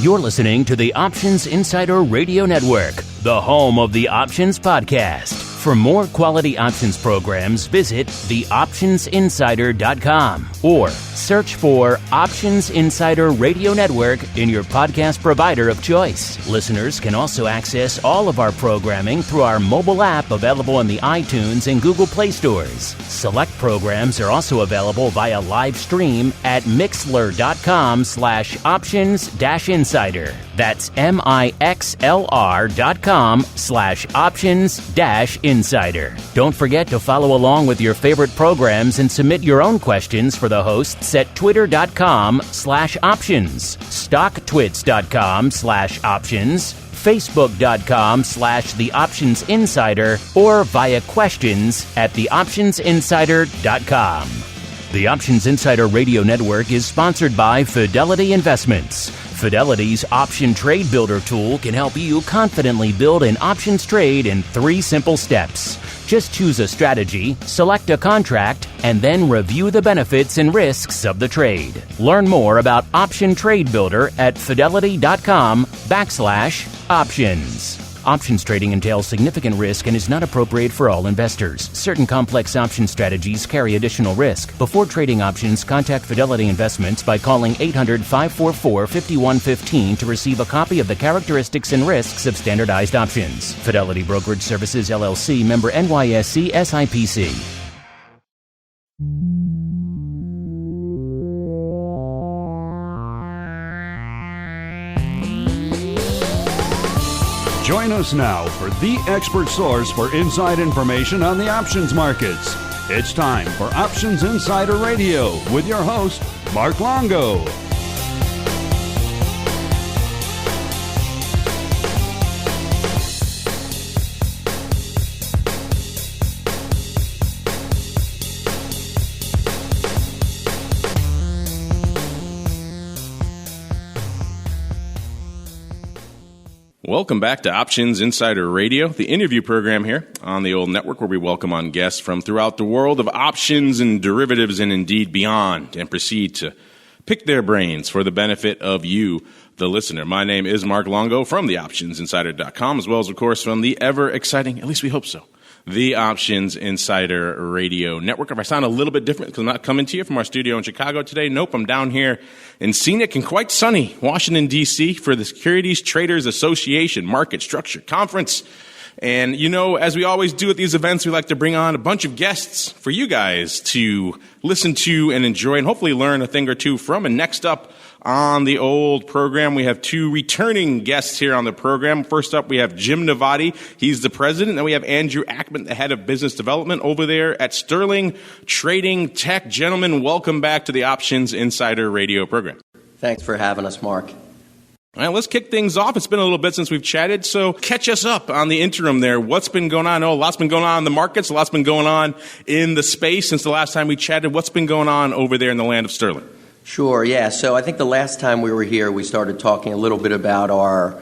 You're listening to the Options Insider Radio Network, the home of the Options Podcast. For more quality options programs, visit theoptionsinsider.com or search for Options Insider Radio Network in your podcast provider of choice. Listeners can also access all of our programming through our mobile app available in the iTunes and Google Play stores. Select programs are also available via live stream at mixlr.com/options-insider. That's mixlr.com/options-insider. Don't forget to follow along with your favorite programs and submit your own questions for the hosts at twitter.com/options, stocktwits.com/options, facebook.com/The Options Insider, or via questions at theoptionsinsider.com. The Options Insider Radio Network is sponsored by Fidelity Investments. Fidelity's Option Trade Builder tool can help you confidently build an options trade in 3 simple steps. Just choose a strategy, select a contract, and then review the benefits and risks of the trade. Learn more about Option Trade Builder at fidelity.com/options. Options trading entails significant risk and is not appropriate for all investors. Certain complex option strategies carry additional risk. Before trading options, contact Fidelity Investments by calling 800-544-5115 to receive a copy of the characteristics and risks of standardized options. Fidelity Brokerage Services, LLC, member NYSE SIPC. Join us now for the expert source for inside information on the options markets. It's time for Options Insider Radio with your host, Mark Longo. Welcome back to Options Insider Radio, the interview program here on the old network where we welcome on guests from throughout the world of options and derivatives and indeed beyond, and proceed to pick their brains for the benefit of you, the listener. My name is Mark Longo from theoptionsinsider.com, as well as, of course, from the ever-exciting, at least we hope so, the Options Insider Radio Network. If I sound a little bit different because I'm not coming to you from our studio in Chicago today, nope, I'm down here in scenic and quite sunny Washington, D.C. for the Securities Traders Association Market Structure Conference. And, you know, as we always do at these events, we like to bring on a bunch of guests for you guys to listen to and enjoy and hopefully learn a thing or two from. And next up on the old program, we have 2 returning guests here on the program. First up, we have Jim Nevotti. He's the president. Then we have Andrew Actman, the head of business development over there at Sterling Trading Tech. Gentlemen, welcome back to the Options Insider Radio program. Thanks for having us, Mark. All right, let's kick things off. It's been a little bit since we've chatted, so catch us up on the interim there. What's been going on? Oh, a lot's been going on in the markets. A lot's been going on in the space since the last time we chatted. What's been going on over there in the land of Sterling? Sure, yeah. So I think the last time we were here, we started talking a little bit about our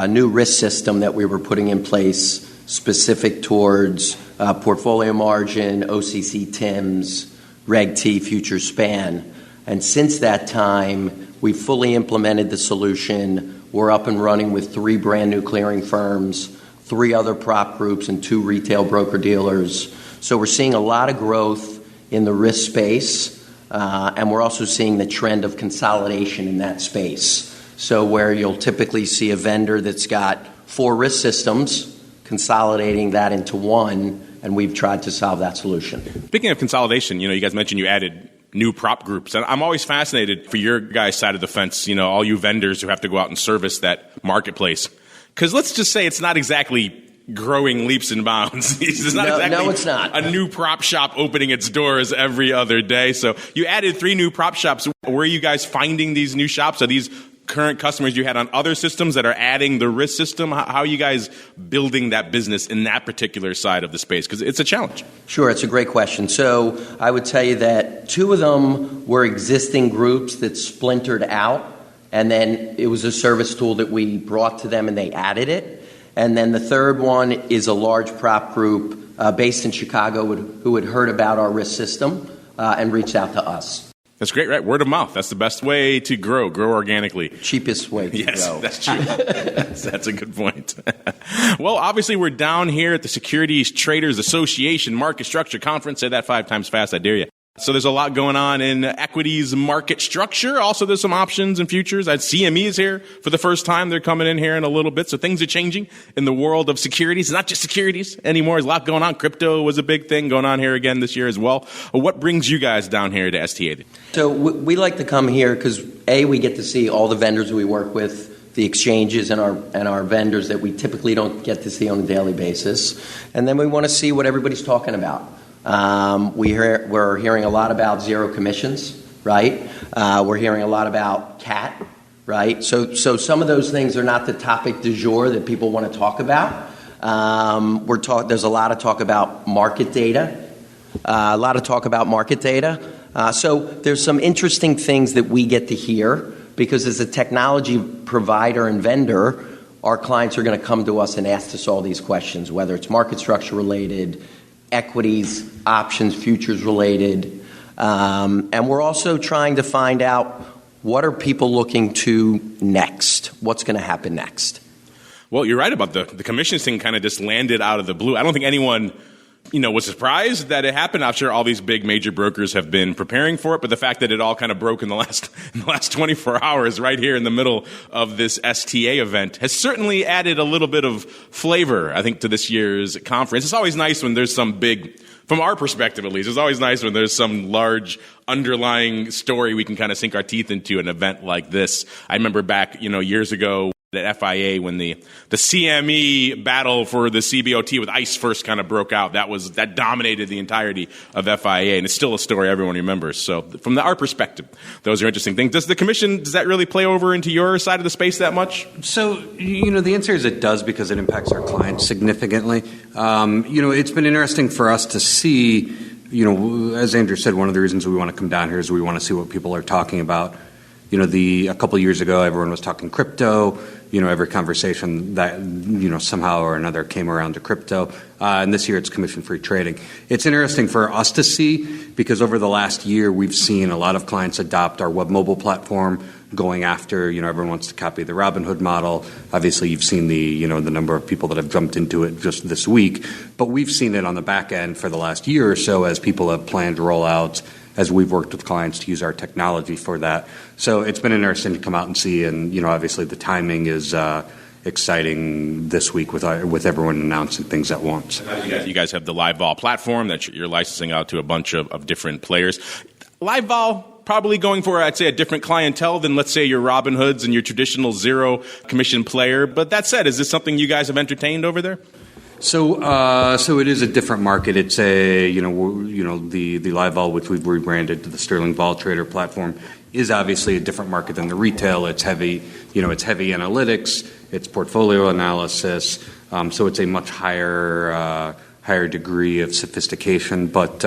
new risk system that we were putting in place specific towards portfolio margin, OCC TIMS, Reg T, future span. And since that time, we fully implemented the solution. We're up and running with 3 brand new clearing firms, 3 other prop groups, and 2 retail broker-dealers. So we're seeing a lot of growth in the risk space. And we're also seeing the trend of consolidation in that space. So where you'll typically see a vendor that's got 4 risk systems, consolidating that into one, and we've tried to solve that solution. Speaking of consolidation, you guys mentioned you added new prop groups. And I'm always fascinated for your guys' side of the fence, all you vendors who have to go out and service that marketplace. Because let's just say it's not exactly growing leaps and bounds. It's not it's not. A new prop shop opening its doors every other day. So you added 3 new prop shops. Where are you guys finding these new shops? Are these current customers you had on other systems that are adding the risk system? How are you guys building that business in that particular side of the space? Because it's a challenge. Sure, it's a great question. So I would tell you that 2 of them were existing groups that splintered out, and then it was a service tool that we brought to them and they added it. And then the third one is a large prop group based in Chicago who had heard about our risk system and reached out to us. That's great, right? Word of mouth. That's the best way to grow organically. Cheapest way to grow. Yes, that's true. That's a good point. Well, obviously, we're down here at the Securities Traders Association Market Structure Conference. Say that 5 times fast, I dare you. So there's a lot going on in equities market structure. Also, there's some options and futures. CME is here for the first time. They're coming in here in a little bit. So things are changing in the world of securities. It's not just securities anymore. There's a lot going on. Crypto was a big thing going on here again this year as well. What brings you guys down here to STA? So we like to come here because, A, we get to see all the vendors we work with, the exchanges and our vendors that we typically don't get to see on a daily basis. And then we want to see what everybody's talking about. We're hearing a lot about zero commissions, right? We're hearing a lot about CAT, right? So some of those things are not the topic du jour that people want to talk about. There's a lot of talk about market data. So there's some interesting things that we get to hear because as a technology provider and vendor, our clients are going to come to us and ask us all these questions, whether it's market structure related, equities, options, futures related. And we're also trying to find out what are people looking to next? What's going to happen next? Well, you're right about the commissions thing kind of just landed out of the blue. I don't think anyone was surprised that it happened. I'm sure all these big major brokers have been preparing for it, but the fact that it all kind of broke in the last 24 hours right here in the middle of this STA event has certainly added a little bit of flavor, I think, to this year's conference. It's always nice when there's some big, from our perspective at least, it's always nice when there's some large underlying story we can kind of sink our teeth into an event like this. I remember back, years ago, at FIA when the CME battle for the CBOT with ICE first kind of broke out. That dominated the entirety of FIA, and it's still a story everyone remembers. So from our perspective, those are interesting things. Does that really play over into your side of the space that much? So, the answer is it does because it impacts our clients significantly. It's been interesting for us to see, as Andrew said, one of the reasons we want to come down here is we want to see what people are talking about. A couple of years ago, everyone was talking crypto. Every conversation that, somehow or another came around to crypto. And this year it's commission-free trading. It's interesting for us to see because over the last year, we've seen a lot of clients adopt our web mobile platform going after, everyone wants to copy the Robinhood model. Obviously, you've seen the number of people that have jumped into it just this week. But we've seen it on the back end for the last year or so as people have planned rollouts, as we've worked with clients to use our technology for that. So it's been interesting to come out and see, and obviously the timing is exciting this week with everyone announcing things at once. You guys have the Livevol platform that you're licensing out to a bunch of different players. Livevol probably going for, I'd say, a different clientele than, let's say, your Robinhoods and your traditional zero commission player. But that said, is this something you guys have entertained over there? So it is a different market. It's the Livevol, which we've rebranded to the Sterling Vol Trader platform, is obviously a different market than the retail. It's heavy, it's heavy analytics, it's portfolio analysis. So it's a much higher degree of sophistication. But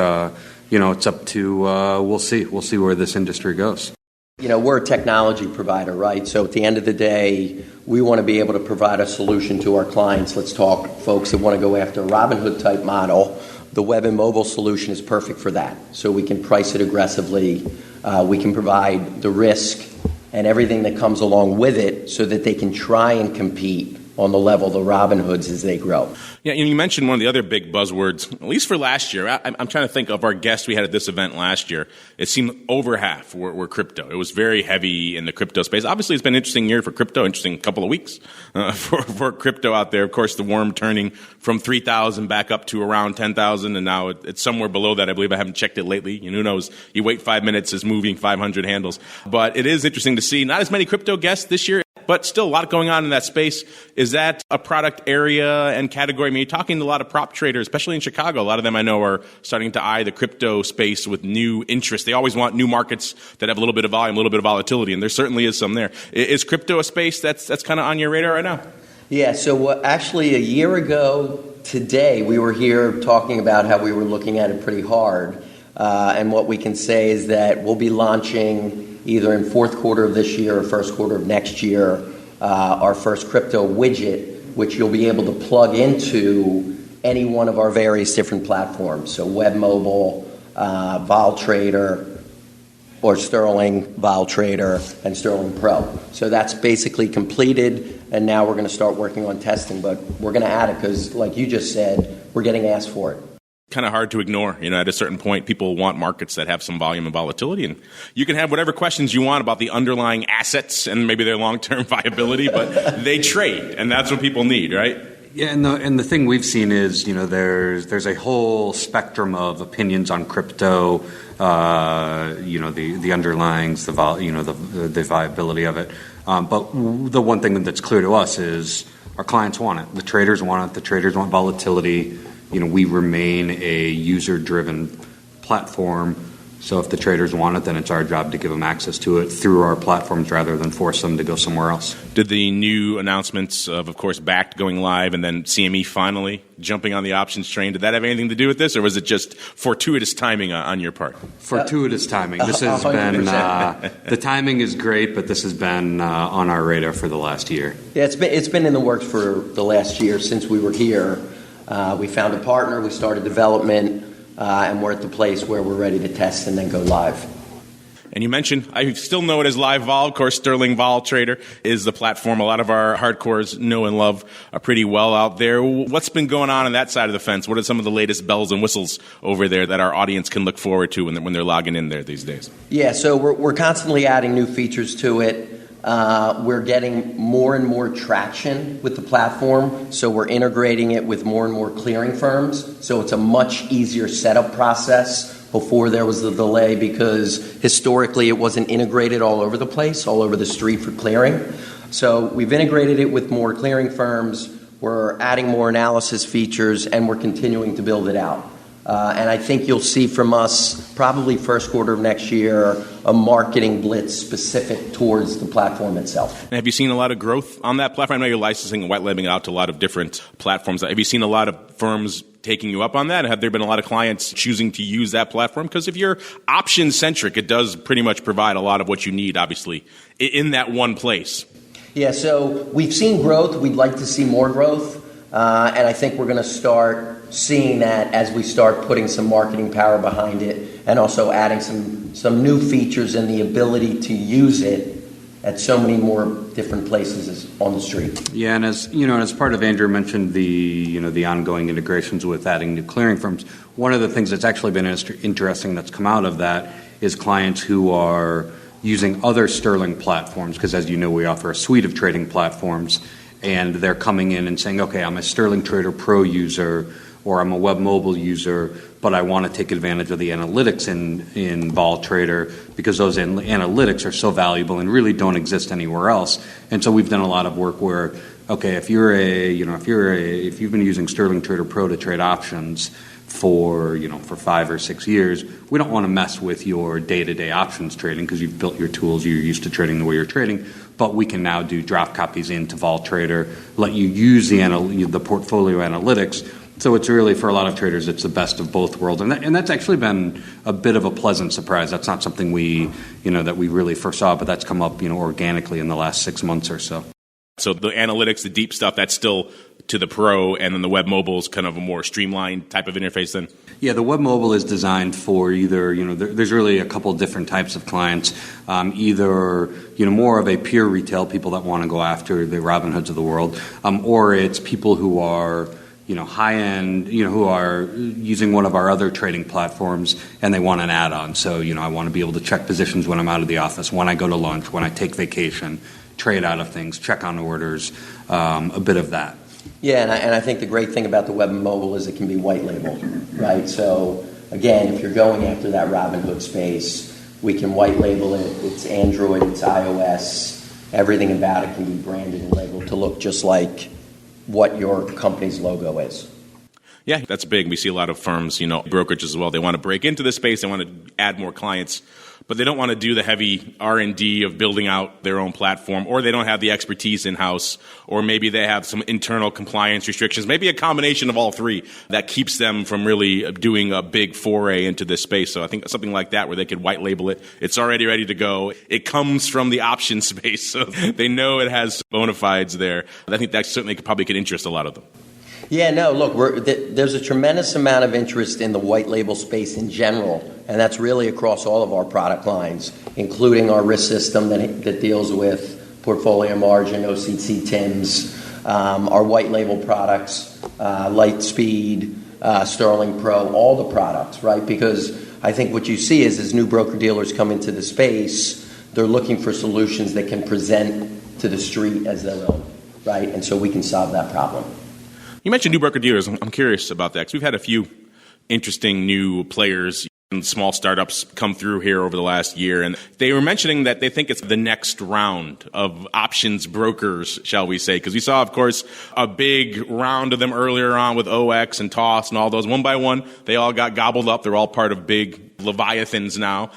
it's up to we'll see where this industry goes. We're a technology provider, right? So at the end of the day, we want to be able to provide a solution to our clients. Let's talk folks that want to go after a Robinhood type model. The web and mobile solution is perfect for that. So we can price it aggressively. We can provide the risk and everything that comes along with it so that they can try and compete on the level of the Robinhoods as they grow. Yeah, and you mentioned one of the other big buzzwords, at least for last year. I'm trying to think of our guests we had at this event last year. It seemed over half were crypto. It was very heavy in the crypto space. Obviously, it's been an interesting year for crypto, interesting couple of weeks for crypto out there. Of course, the worm turning from 3,000 back up to around 10,000, and now it's somewhere below that. I believe I haven't checked it lately. Who knows? You wait 5 minutes, it's moving 500 handles. But it is interesting to see. Not as many crypto guests this year, but still a lot going on in that space. Is that a product area and category? I mean, you're talking to a lot of prop traders, especially in Chicago. A lot of them I know are starting to eye the crypto space with new interest. They always want new markets that have a little bit of volume, a little bit of volatility, and there certainly is some there. Is crypto a space that's kind of on your radar right now? Yeah, so actually a year ago today, we were here talking about how we were looking at it pretty hard. And what we can say is that we'll be launching either in fourth quarter of this year or first quarter of next year, our first crypto widget, which you'll be able to plug into any one of our various different platforms. So web mobile, Vol Trader, or Sterling Vol Trader and Sterling Pro. So that's basically completed, and now we're going to start working on testing, but we're going to add it because, like you just said, we're getting asked for it. Kind of hard to ignore. At a certain point, people want markets that have some volume and volatility, and you can have whatever questions you want about the underlying assets and maybe their long-term viability, but they trade, and that's what people need, right? Yeah, and the thing we've seen is, there's a whole spectrum of opinions on crypto, the underlyings, the viability of it. But the one thing that's clear to us is our clients want it. The traders want it. The traders want volatility. We remain a user-driven platform. So if the traders want it, then it's our job to give them access to it through our platforms rather than force them to go somewhere else. Did the new announcements of course, BACT going live and then CME finally jumping on the options train, did that have anything to do with this, or was it just fortuitous timing on your part? Fortuitous timing. This has been, the timing is great, but this has been on our radar for the last year. Yeah, it's been in the works for the last year since we were here. We found a partner, we started development, and we're at the place where we're ready to test and then go live. And you mentioned, I still know it as Livevol. Of course, Sterling Vol Trader is the platform a lot of our hardcores know and love pretty well out there. What's been going on that side of the fence? What are some of the latest bells and whistles over there that our audience can look forward to when they're logging in there these days? Yeah, so we're constantly adding new features to it. We're getting more and more traction with the platform, so we're integrating it with more and more clearing firms. So it's a much easier setup process. Before there was the delay because historically it wasn't integrated all over the place, all over the street for clearing. So we've integrated it with more clearing firms. We're adding more analysis features, and we're continuing to build it out. And I think you'll see from us probably first quarter of next year a marketing blitz specific towards the platform itself. And have you seen a lot of growth on that platform? I know you're licensing and white labeling it out to a lot of different platforms. Have you seen a lot of firms taking you up on that? Have there been a lot of clients choosing to use that platform? Because if you're option-centric, it does pretty much provide a lot of what you need, obviously, in that one place. Yeah, so we've seen growth. We'd like to see more growth. And I think we're going to start seeing that as we start putting some marketing power behind it and also adding some new features and the ability to use it at so many more different places on the street. Yeah, and as part of Andrew mentioned the ongoing integrations with adding new clearing firms, one of the things that's actually been interesting that's come out of that is clients who are using other Sterling platforms, because as you know, we offer a suite of trading platforms, and they're coming in and saying, okay, I'm a Sterling Trader Pro user, or I'm a web mobile user, but I want to take advantage of the analytics in Vol Trader because those analytics are so valuable and really don't exist anywhere else. And so we've done a lot of work where, okay, if you've been using Sterling Trader Pro to trade options for 5 or 6 years, we don't want to mess with your day-to-day options trading because you've built your tools, you're used to trading the way you're trading, but we can now do drop copies into Vol Trader, let you use the portfolio analytics. So it's really, for a lot of traders, it's the best of both worlds. And that's actually been a bit of a pleasant surprise. That's not something that we really foresaw, but that's come up, organically in the last 6 months or so. So the analytics, the deep stuff, that's still to the pro, and then the web mobile is kind of a more streamlined type of interface then? Yeah, the web mobile is designed for either, there's really a couple different types of clients, either, more of a pure retail, people that want to go after the Robinhoods of the world, or it's people who are high-end, who are using one of our other trading platforms and they want an add-on. So, I want to be able to check positions when I'm out of the office, when I go to lunch, when I take vacation, trade out of things, check on orders, a bit of that. Yeah, and I think the great thing about the web and mobile is it can be white labeled, right? So, again, if you're going after that Robinhood space, we can white label it. It's Android, it's iOS. Everything about it can be branded and labeled to look just like what your company's logo is. Yeah, that's big. We see a lot of firms, brokerages as well. They want to break into the space. They want to add more clients, but they don't want to do the heavy R&D of building out their own platform, or they don't have the expertise in-house, or maybe they have some internal compliance restrictions, maybe a combination of all three that keeps them from really doing a big foray into this space. So I think something like that where they could white label it. It's already ready to go. It comes from the option space, so they know it has bona fides there. I think that certainly probably could interest a lot of them. Yeah, no, look, there's a tremendous amount of interest in the white label space in general, and that's really across all of our product lines, including our risk system that deals with portfolio margin, OCC TIMs, our white label products, Lightspeed, Sterling Pro, all the products, right? Because I think what you see is as new broker-dealers come into the space, they're looking for solutions that can present to the street as their own, right? And so we can solve that problem. You mentioned new broker-dealers. I'm curious about that because we've had a few interesting new players and small startups come through here over the last year, and they were mentioning that they think it's the next round of options brokers, shall we say, because we saw, of course, a big round of them earlier on with OX and TOS and all those. One by one, they all got gobbled up. They're all part of big Leviathans now.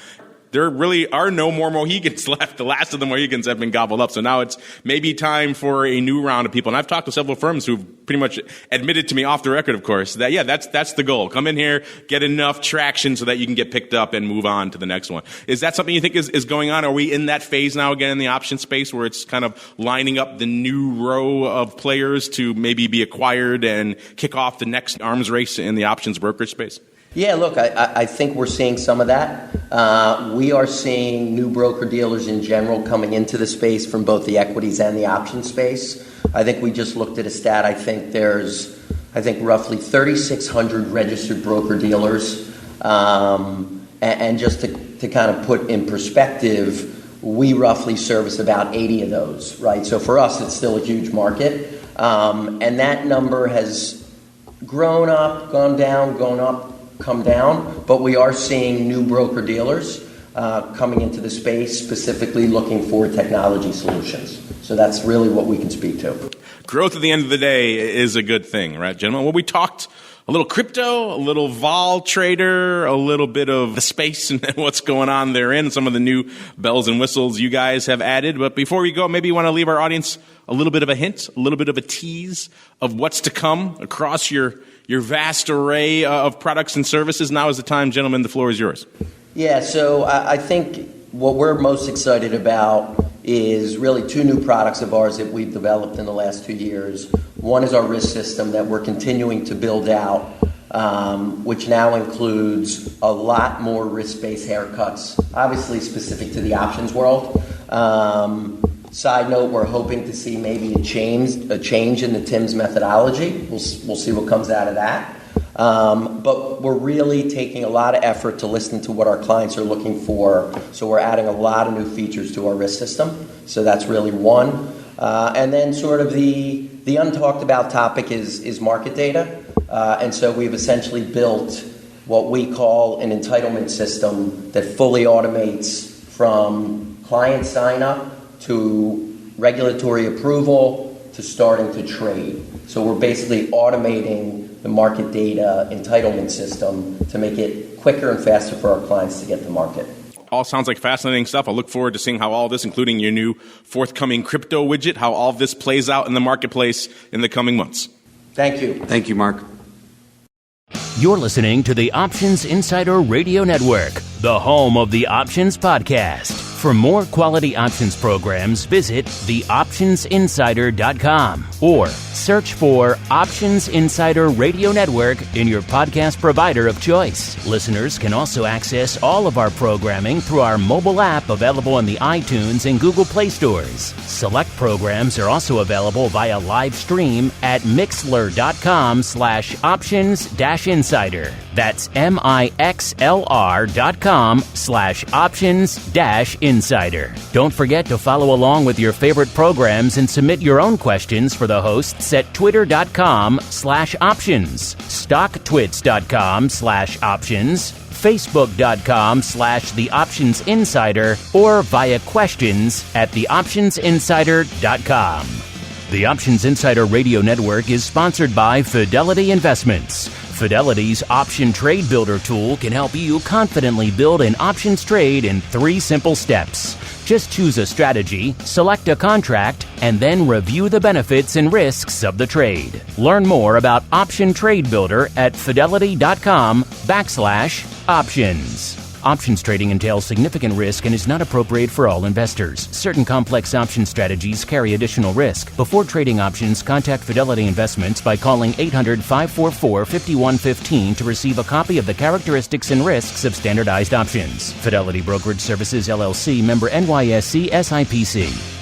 There really are no more Mohegans left. The last of the Mohegans have been gobbled up. So now it's maybe time for a new round of people. And I've talked to several firms who've pretty much admitted to me off the record, of course, that, yeah, that's the goal. Come in here, get enough traction so that you can get picked up and move on to the next one. Is that something you think is going on? Are we in that phase now again in the option space where it's kind of lining up the new row of players to maybe be acquired and kick off the next arms race in the options brokerage space? Yeah, look, I think we're seeing some of that. We are seeing new broker-dealers in general coming into the space from both the equities and the option space. I think we just looked at a stat. I think there's roughly 3,600 registered broker-dealers. And just to kind of put in perspective, we roughly service about 80 of those, right? So for us, it's still a huge market. And that number has grown up, gone down, gone up, come down, but we are seeing new broker-dealers coming into the space, specifically looking for technology solutions. So that's really what we can speak to. Growth at the end of the day is a good thing, right, gentlemen? Well, we talked a little crypto, a little vol trader, a little bit of the space and what's going on therein, some of the new bells and whistles you guys have added. But before we go, maybe you want to leave our audience a little bit of a hint, a little bit of a tease of what's to come across your vast array of products and services. Now is the time, gentlemen. The floor is yours. Yeah, so I think what we're most excited about is really two new products of ours that we've developed in the last 2 years. One is our risk system that we're continuing to build out, which now includes a lot more risk-based haircuts, obviously specific to the options world. Side note, we're hoping to see maybe a change in the TIMS methodology. We'll see what comes out of that. But we're really taking a lot of effort to listen to what our clients are looking for. So we're adding a lot of new features to our risk system. So that's really one. And then sort of the untalked about topic is market data. And so we've essentially built what we call an entitlement system that fully automates from client sign up to regulatory approval to starting to trade. So we're basically automating the market data entitlement system to make it quicker and faster for our clients to get to market. All sounds like fascinating stuff. I look forward to seeing how all this, including your new forthcoming crypto widget, how all this plays out in the marketplace in the coming months. Thank you. Thank you, Mark. You're listening to the Options Insider Radio Network, the home of the Options Podcast. For more quality options programs, visit theoptionsinsider.com or search for Options Insider Radio Network in your podcast provider of choice. Listeners can also access all of our programming through our mobile app available in the iTunes and Google Play stores. Select programs are also available via live stream at mixlr.com/options-insider. That's mixlr.com/options-insider. Don't forget to follow along with your favorite programs and submit your own questions for the hosts at twitter.com/options, stocktwits.com/options, facebook.com/theoptionsinsider, or via questions at theoptionsinsider.com. The Options Insider Radio Network is sponsored by Fidelity Investments. Fidelity's Option Trade Builder tool can help you confidently build an options trade in 3 simple steps. Just choose a strategy, select a contract, and then review the benefits and risks of the trade. Learn more about Option Trade Builder at fidelity.com/options. Options trading entails significant risk and is not appropriate for all investors. Certain complex option strategies carry additional risk. Before trading options, contact Fidelity Investments by calling 800-544-5115 to receive a copy of the characteristics and risks of standardized options. Fidelity Brokerage Services, LLC, member NYSE SIPC.